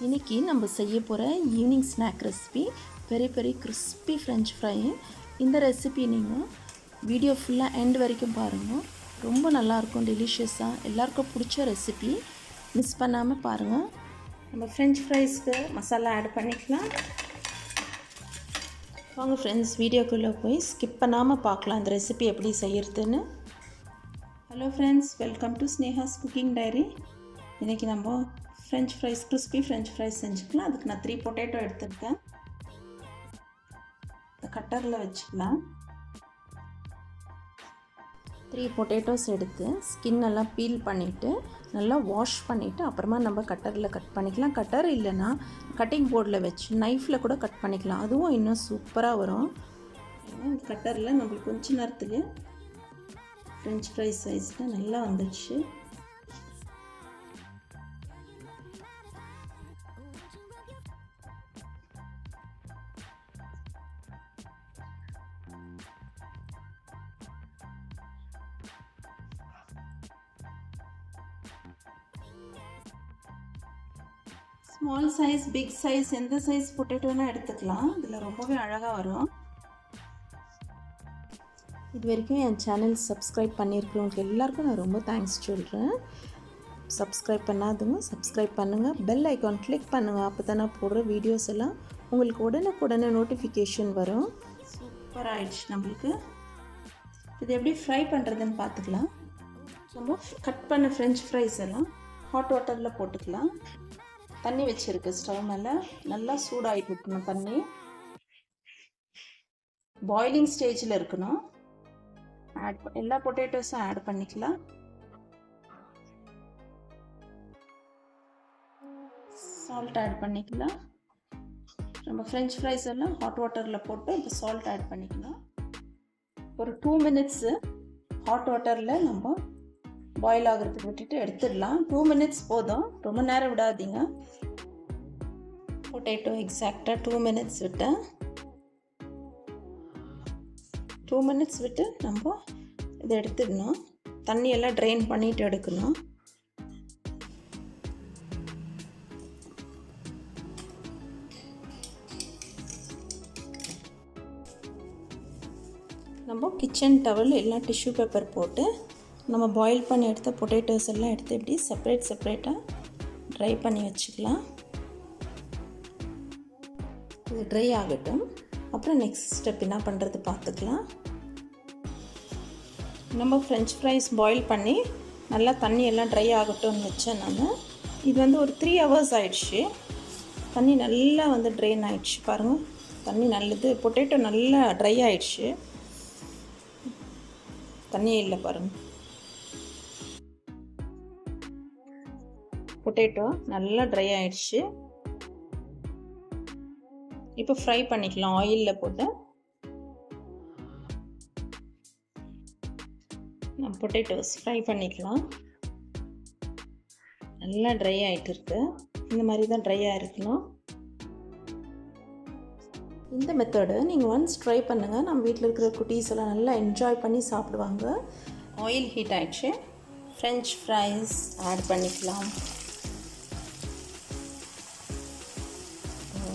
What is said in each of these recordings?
இன்றைக்கி நம்ம செய்ய போகிற ஈவினிங் ஸ்நாக் ரெசிபி பெரிய பெரிய கிறிஸ்பி ஃப்ரெஞ்ச் ஃப்ரை. இந்த ரெசிபி நீங்கள் வீடியோ ஃபுல்லாக எண்ட் வரைக்கும் பாருங்கள். ரொம்ப நல்லாயிருக்கும், டெலிஷியஸாக, எல்லாருக்கும் பிடிச்ச ரெசிபி. மிஸ் பண்ணாமல் பாருங்கள். நம்ம ஃப்ரெஞ்ச் ஃப்ரைஸ்க்கு மசாலா ஆட் பண்ணிக்கலாம். வாங்க ஃப்ரெண்ட்ஸ், வீடியோக்குள்ளே போய் ஸ்கிப் பண்ணாமல் பார்க்கலாம் இந்த ரெசிபி எப்படி செய்கிறதுன்னு. Hello friends, welcome to Sneha's cooking diary. இன்றைக்கி நம்ம french fries, crispy french fries செஞ்சுக்கலாம். அதுக்கு நான் 3 பொட்டேட்டோ எடுத்துருக்கேன். கட்டரில் வச்சுக்கலாம். 3 பொட்டேட்டோஸ் எடுத்து ஸ்கின் எல்லாம் பீல் பண்ணிவிட்டு நல்லா வாஷ் பண்ணிவிட்டு அப்புறமா நம்ம கட்டரில் கட் பண்ணிக்கலாம். கட்டர் இல்லைன்னா கட்டிங் போர்டில் வச்சு நைஃப்பில் கூட கட் பண்ணிக்கலாம், அதுவும் இன்னும் சூப்பராக வரும். இந்த கட்டரில் நம்மளுக்கு கொஞ்ச நேரத்துலேயே ஃப்ரெஞ்ச் ஃப்ரைஸ் சைஸில் நல்லா வந்துடுச்சு. ஸ்மால் சைஸ், பிக் சைஸ், எந்த சைஸ் பொட்டேட்டோனா எடுத்துக்கலாம். இதில் ரொம்பவே அழகாக வரும். இது வரைக்கும் என் சேனல் சப்ஸ்கிரைப் பண்ணியிருக்கிறவங்க எல்லாருக்கும் நான் ரொம்ப தேங்க்ஸ் சொல்கிறேன். சப்ஸ்கிரைப் பண்ணாதவங்க சப்ஸ்கிரைப் பண்ணுங்கள், பெல் ஐக்கான் கிளிக் பண்ணுங்கள். அப்போ தான் நான் போடுற வீடியோஸ் எல்லாம் உங்களுக்கு உடனே நோட்டிஃபிகேஷன் வரும். சூப்பர் ஆயிடுச்சு நம்மளுக்கு. இது எப்படி ஃப்ரை பண்ணுறதுன்னு பார்த்துக்கலாம். நம்ம கட் பண்ண ஃப்ரெஞ்ச் ஃப்ரைஸ் எல்லாம் ஹாட் வாட்டரில் போட்டுக்கலாம். தண்ணி வச்சுருக்கு ஸ்டவ் மேலே, நல்லா சூடாகிட்டு இருக்கணும். தண்ணி பாயிலிங் ஸ்டேஜில் இருக்கணும். எல்லா பொட்டேட்டோஸும் ஆட் பண்ணிக்கலாம். சால்ட் ஆட் பண்ணிக்கலாம். நம்ம ஃப்ரெஞ்ச் ஃப்ரைஸ் எல்லாம் ஹாட் வாட்டரில் போட்டு இப்போ சால்ட் ஆட் பண்ணிக்கலாம். ஒரு 2 மினிட்ஸு ஹாட் வாட்டரில் நம்ம பாயில் ஆகிறதுக்கு விட்டுட்டு எடுத்துடலாம். 2 மினிட்ஸ் போதும், ரொம்ப நேரம் விடாதீங்க. பொட்டேட்டோ எக்ஸாக்டாக 2 மினிட்ஸ் விட்டேன். 2 மினிட்ஸ் விட்டு நம்ம இதை எடுத்துடணும். தண்ணியெல்லாம் ட்ரெயின் பண்ணிட்டு எடுக்கணும். நம்ம கிச்சன் டவல் இல்லை டிஷ்யூ பேப்பர் போட்டு நம்ம பாயில் பண்ணி எடுத்த பொட்டேட்டோஸ் எல்லாம் எடுத்து இப்படி செப்பரேட்டாக ட்ரை பண்ணி வச்சுக்கலாம். இது ட்ரை ஆகட்டும். அப்புறம் நெக்ஸ்ட் ஸ்டெப் என்ன பண்ணுறது பார்த்துக்கலாம். நம்ம ஃப்ரெஞ்ச் ஃப்ரைஸ் பாயில் பண்ணி நல்லா தண்ணி எல்லாம் ட்ரை ஆகட்டும்னு வச்சேன் நான். இது ஒரு 3 ஹவர்ஸ் ஆயிடுச்சு. தண்ணி நல்லா ட்ரெயின் ஆகிடுச்சு பாருங்கள். தண்ணி நல்லது, பொட்டேட்டோ நல்லா ட்ரை ஆகிடுச்சு. தண்ணியே இல்லை பாருங்கள். பொட்டேட்டோ நல்லா ட்ரை ஆகிடுச்சு. இப்போ ஃப்ரை பண்ணிக்கலாம். ஆயிலில் போட்டு பொட்டேட்டோஸ் ஃப்ரை பண்ணிக்கலாம். நல்லா ட்ரை ஆகிட்டு இருக்கு. இந்த மாதிரி தான் ட்ரையாக இருக்கணும். இந்த மெத்தடு நீங்கள் ஒன்ஸ் ட்ரை பண்ணுங்கள். நம்ம வீட்டில் இருக்கிற குட்டீஸ் எல்லாம் நல்லா என்ஜாய் பண்ணி சாப்பிடுவாங்க. ஆயில் ஹீட் ஆகிடுச்சு. ஃப்ரெஞ்ச் ஃப்ரைஸ் ஆட் பண்ணிக்கலாம்.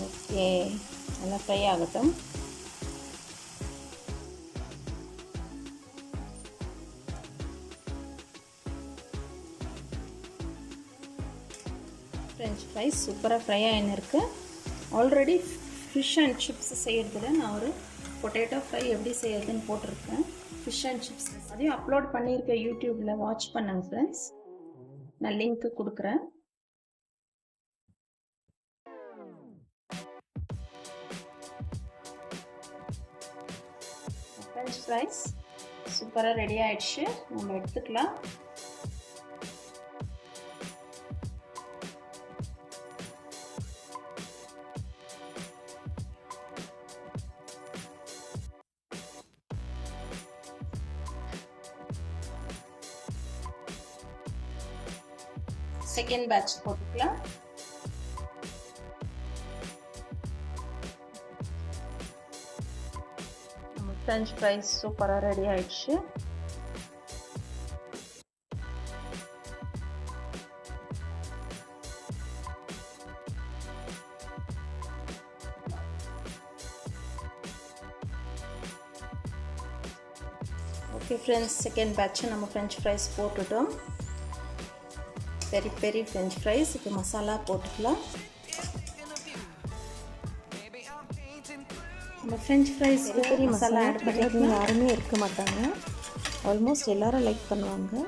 ஓகே, நல்லா ஃப்ரை ஆகட்டும். ஃப்ரெஞ்ச் ஃப்ரைஸ் சூப்பராக ஃப்ரை ஆகின்னு இருக்குது. ஆல்ரெடி ஃபிஷ் அண்ட் சிப்ஸ் செய்கிறதுல நான் ஒரு பொட்டேட்டோ ஃப்ரை எப்படி செய்கிறதுன்னு போட்டிருக்கேன். ஃபிஷ் அண்ட் சிப்ஸ் அதையும் அப்லோட் பண்ணியிருக்கேன் யூடியூப்பில். வாட்ச் பண்ணுங்க ஃப்ரெண்ட்ஸ், நான் லிங்க்கு கொடுக்குறேன். ஃப்ரெஞ்ச் ஃப்ரைஸ் சூப்பராக ரெடி ஆகிடுச்சு. நம்ம எடுத்துக்கலாம். செகண்ட் பேட்ச் போட்டுக்கலாம். ஃப்ரெஞ்ச் ஃப்ரைஸ் சூப்பராக ரெடி ஆயிடுச்சு. ஓகே ஃப்ரெண்ட்ஸ், செகண்ட் பேட்ச் நம்ம ஃப்ரெஞ்ச் ஃப்ரைஸ் போட்டுட்டோம். பெரி பெரி ஃப்ரெஞ்ச் ஃப்ரைஸ். இப்போ மசாலா போட்டுக்கலாம். நம்ம ஃப்ரெஞ்ச் ஃப்ரைஸ் பெரி மசாலா ஆட் பண்ணுறது யாருமே இருக்க மாட்டாங்க. ஆல்மோஸ்ட் எல்லோரும் லைக் பண்ணுவாங்க.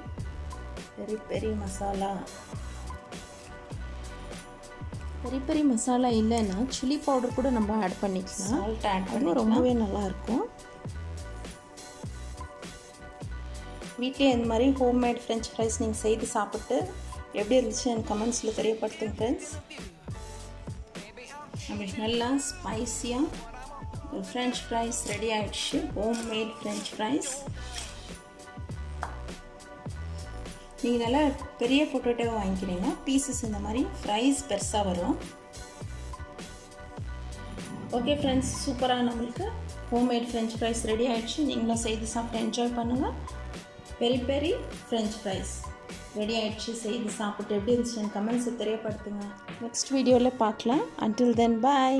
பெரி பெரி மசாலா. பெரி பெரி மசாலா இல்லைன்னா சில்லி பவுடர் கூட நம்ம ஆட் பண்ணிக்கலாம். சால்ட் ஆட் பண்ணி ரொம்பவே நல்லாயிருக்கும். வீட்டிலே இந்த மாதிரி ஹோம்மேட் ஃப்ரெஞ்ச் ஃப்ரைஸ் நீங்கள் செய்து சாப்பிட்டு எப்படி இருந்துச்சு எனக்கு கமெண்ட்ஸில் தெரியப்படுத்துங்க ஃப்ரெண்ட்ஸ். அப்படி நல்லா ஸ்பைஸியாக ஃப்ரெஞ்ச் ஃப்ரைஸ் ரெடி ஆகிடுச்சு. Homemade french fries. நீங்கள் நல்லா பெரிய பொட்டேட்டோவை வாங்கிக்கிறீங்க. பீசஸ் இந்த மாதிரி ஃப்ரைஸ் பெருசாக வரும். ஓகே ஃப்ரெண்ட்ஸ், சூப்பராக நம்மளுக்கு ஹோம்மேட் ஃப்ரெஞ்ச் ஃப்ரைஸ் ரெடி ஆகிடுச்சு. நீங்களும் செய்து சாப்பிட்டு என்ஜாய் பண்ணுங்கள். பெரி பெரி ஃப்ரெஞ்ச் ஃப்ரைஸ் ரெடி ஆகிடுச்சு. செய்து சாப்பிட்டு எப்படி இருந்துச்சுன்னு கமெண்ட்ஸை தெரியப்படுத்துங்க. நெக்ஸ்ட் வீடியோவில் பார்க்கலாம். அன்டில் தென் பாய்.